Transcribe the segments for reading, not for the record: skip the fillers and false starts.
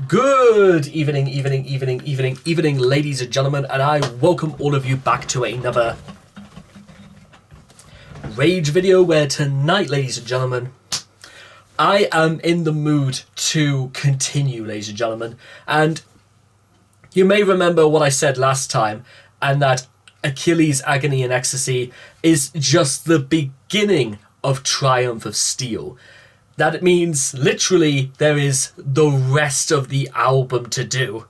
Good evening, ladies and gentlemen, and I welcome all of you back to another Rage video where tonight, ladies and gentlemen, I am in the mood to continue, ladies and gentlemen, and you may remember what I said last time, and that Achilles' Agony and Ecstasy is just the beginning of Triumph of Steel. That it means literally there is the rest of the album to do.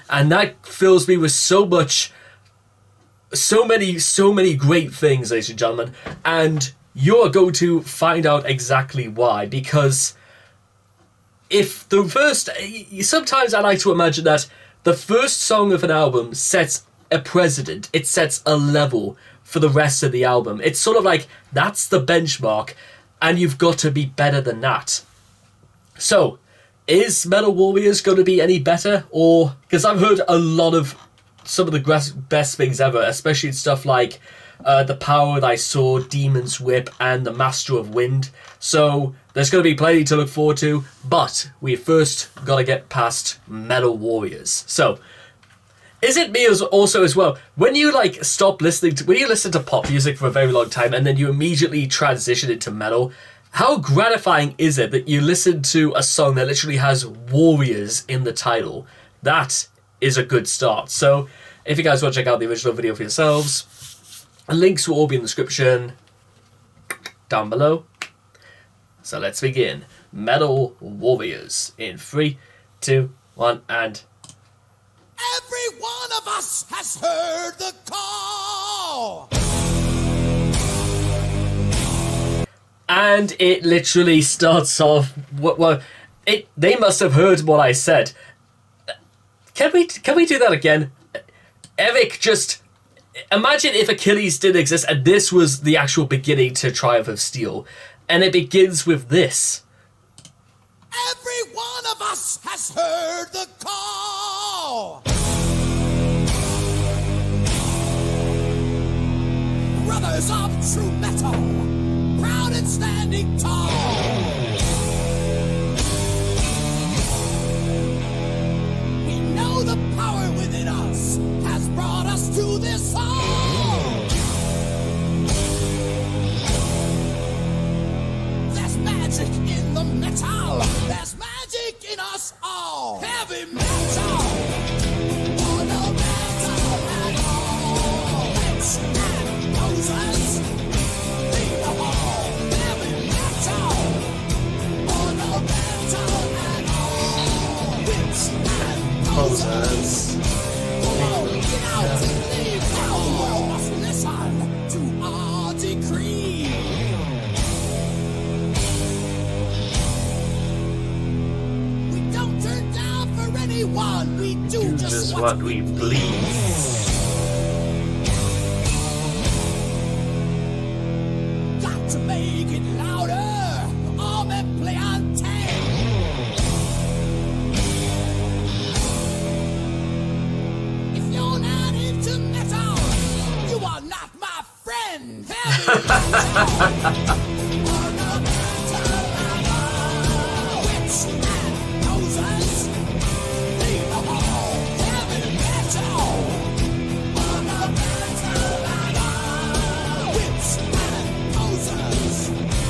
And that fills me with so many great things, ladies and gentlemen. And you're going to find out exactly why. Because if the first... Sometimes I like to imagine that the first song of an album sets a precedent. It sets a level for the rest of the album. It's sort of like, that's the benchmark. And you've got to be better than that. So, is Metal Warriors going to be any better? Or, because I've heard a lot of some of the best things ever, especially stuff like The Power Thy Sword, Demon's Whip, and The Master of Wind. So, there's going to be plenty to look forward to, but we first got to get past Metal Warriors. So, is it me also as well, when you stop listening to, when you listen to pop music for a very long time and then you immediately transition into metal, how gratifying is it that you listen to a song that literally has warriors in the title? That is a good start. So if you guys want to check out the original video for yourselves, links will all be in the description down below. So let's begin. Metal Warriors in 3, 2, 1, and... Every one of us has heard the call. And it literally starts off. They must have heard what I said. Can we do that again? Eric, just imagine if Achilles didn't exist and this was the actual beginning to Triumph of Steel, and it begins with this. Every one of us has heard the call. Brothers of true metal, proud and standing tall. We know the power within us has brought us to this song. There's magic in the metal. There's magic in us all. Heavy metal. Oh, no metal at all. Let's and Moses. Lead the wall. Heavy metal. Oh, no metal at all. Whips and Moses. Come on, get out and leave now. The world must listen to our decree. Anyone, we do just what we please. Got to make it louder, or men play on 10. If you're not into metal, you are not my friend. Heavy metal.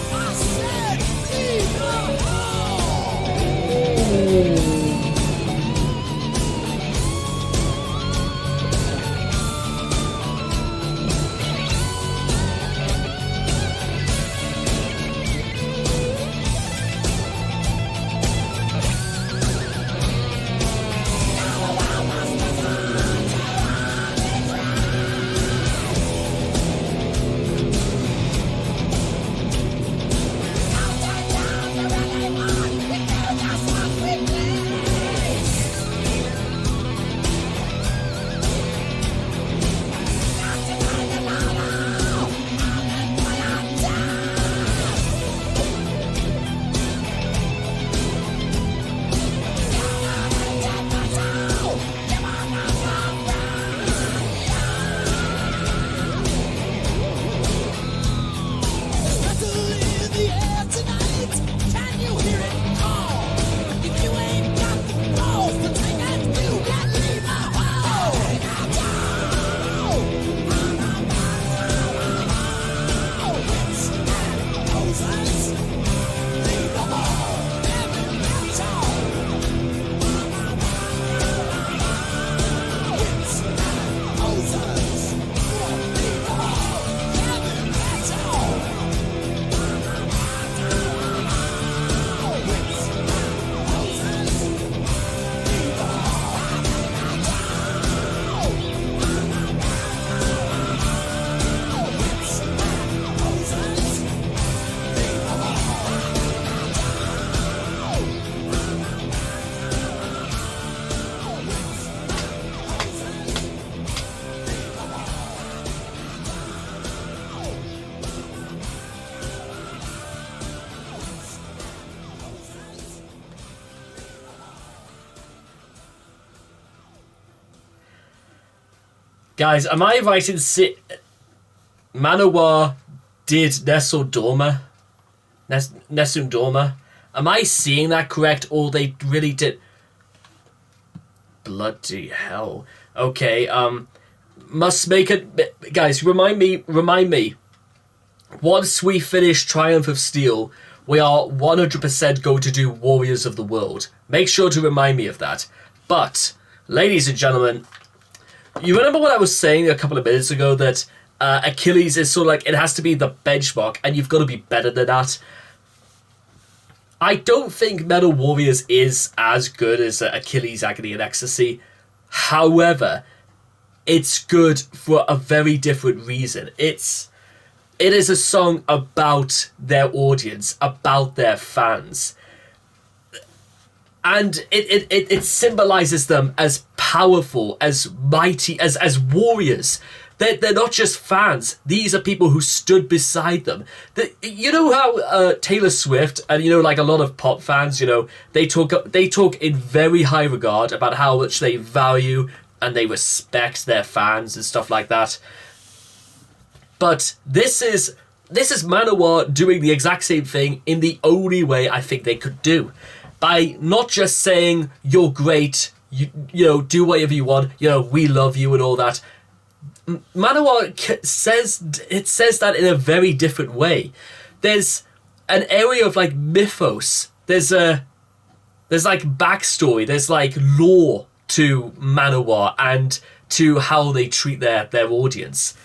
I said, leave Guys, am I right in Manowar did Nesundorma? Nesundorma? Am I seeing that correct, or they really did? Bloody hell. Okay, must make it... Guys, remind me. Once we finish Triumph of Steel, we are 100% going to do Warriors of the World. Make sure to remind me of that. But, ladies and gentlemen, you remember what I was saying a couple of minutes ago, that Achilles is sort of like, it has to be the benchmark, and you've got to be better than that. I don't think Metal Warriors is as good as Achilles, Agony and Ecstasy. However, it's good for a very different reason. It is a song about their audience, about their fans. And it symbolizes them as powerful, as mighty, as warriors. They're not just fans. These are people who stood beside them. You know how Taylor Swift and, you know, like a lot of pop fans, you know, they talk in very high regard about how much they value and they respect their fans and stuff like that. But this is Manowar doing the exact same thing in the only way I think they could do. By not just saying, you're great, you know, do whatever you want, you know, we love you and all that. Manowar says that in a very different way. There's an area of like mythos. There's like backstory. There's like lore to Manowar and to how they treat their audience.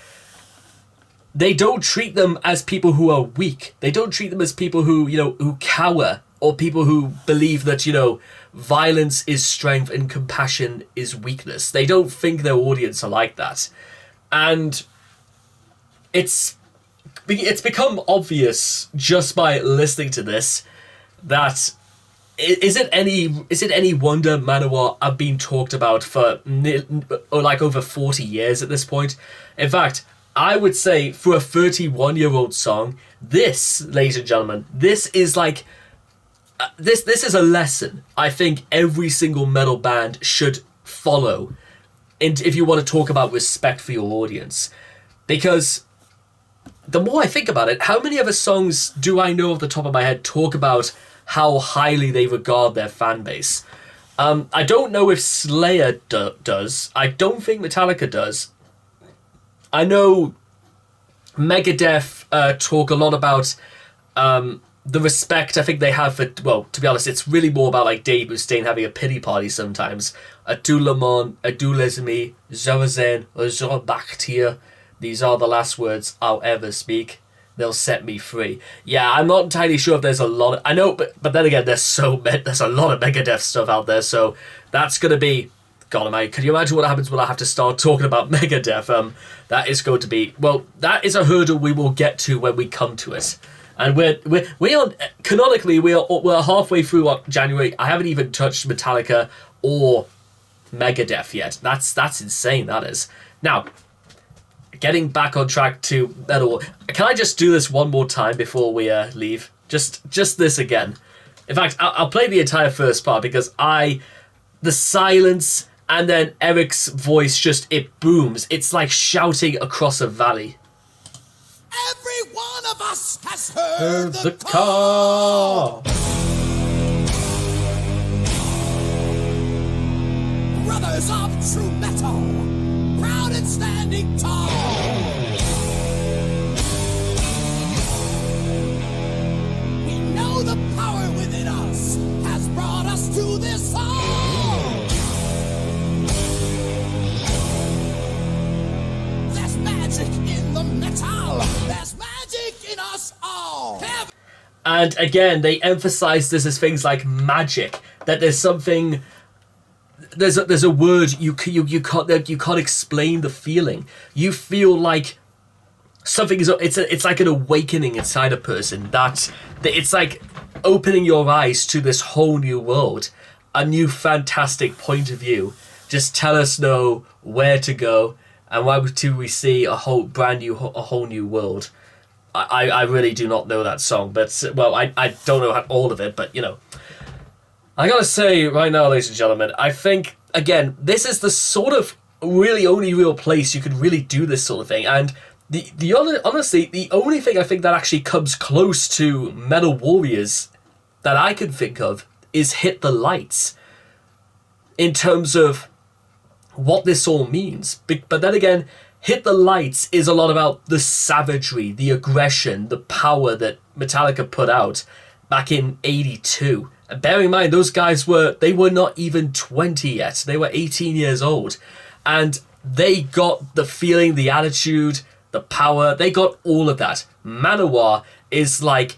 They don't treat them as people who are weak. They don't treat them as people who, you know, who cower, or people who believe that, you know, violence is strength and compassion is weakness. They don't think their audience are like that. And it's become obvious just by listening to this that is it any wonder Manowar have been talked about for like over 40 years at this point? In fact, I would say for a 31-year-old song, this, ladies and gentlemen, this is like this is a lesson I think every single metal band should follow. And if you want to talk about respect for your audience, because the more I think about it, how many other songs do I know off the top of my head talk about how highly they regard their fan base? I don't know if Slayer does. I don't think Metallica does. I know Megadeth talk a lot about the respect I think they have for, well, to be honest, it's really more about like Dave Mustaine having a pity party sometimes. A tout le monde, a tous les amis, Zorazen, or Zorobactia. These are the last words I'll ever speak. They'll set me free. Yeah, I'm not entirely sure if there's a lot of, I know, but then again, there's a lot of Megadeth stuff out there, so that's gonna be, God almighty, can you imagine what happens when I have to start talking about Megadeth? That is going to be, well, that is a hurdle we will get to when we come to it. And we are canonically we're halfway through January. I haven't even touched Metallica or Megadeth yet. That's insane. That is. Now, getting back on track to metal. Can I just do this one more time before we leave? Just this again. In fact, I'll play the entire first part because the silence and then Eric's voice it booms. It's like shouting across a valley. Every one of us has heard the call. Brothers of true metal, proud and standing tall. We know the power within us has brought us to this song. There's magic in the metal. There's magic in us all. And again, they emphasize this as things like magic. That there's something. There's a word you can't explain the feeling. You feel like something is. It's like an awakening inside a person. That it's like opening your eyes to this whole new world, a new fantastic point of view. Just tell us know where to go. And why do we see a whole new world? I really do not know that song, but well, I don't know all of it, but you know, I gotta say right now, ladies and gentlemen, I think again this is the sort of really only real place you could really do this sort of thing. And honestly, the only thing I think that actually comes close to Metal Warriors that I can think of is Hit the Lights, in terms of what this all means. But then again, Hit the Lights is a lot about the savagery, the aggression, the power that Metallica put out back in '82. And bear in mind, those guys were not even 20 yet. They were 18 years old. And they got the feeling, the attitude, the power. They got all of that. Manowar is like...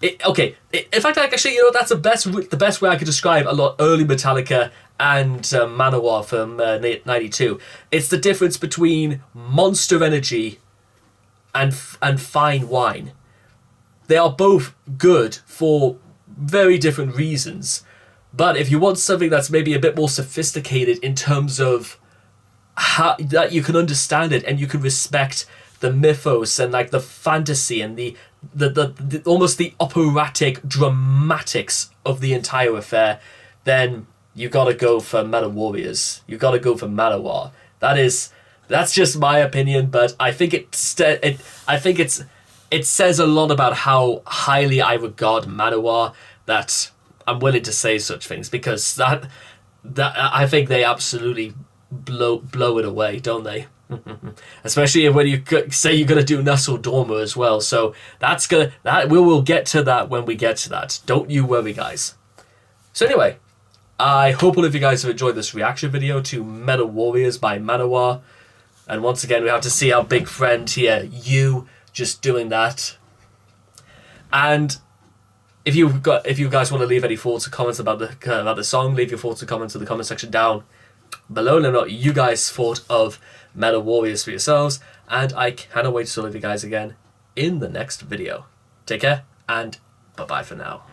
in fact, actually, that's the best way I could describe a lot early Metallica and Manowar from '92. It's the difference between Monster Energy and fine wine. They are both good for very different reasons, but if you want something that's maybe a bit more sophisticated in terms of how that you can understand it and you can respect the mythos and like the fantasy and the almost the operatic dramatics of the entire affair, then you gotta go for Metal Warriors. You gotta go for Manowar. That's just my opinion, but I think it says a lot about how highly I regard Manowar that I'm willing to say such things, because that I think they absolutely blow it away, don't they? Especially when you say you're gonna do Nussel Dorma as well. So we will get to that when we get to that. Don't you worry, guys. So anyway, I hope all of you guys have enjoyed this reaction video to Metal Warriors by Manowar. And once again, we have to see our big friend here, you, just doing that. And if you guys want to leave any thoughts or comments about the song, leave your thoughts or comments in the comment section down below. Let me know what you guys thought of Metal Warriors for yourselves, and I cannot wait to see all of you guys again in the next video. Take care, and bye-bye for now.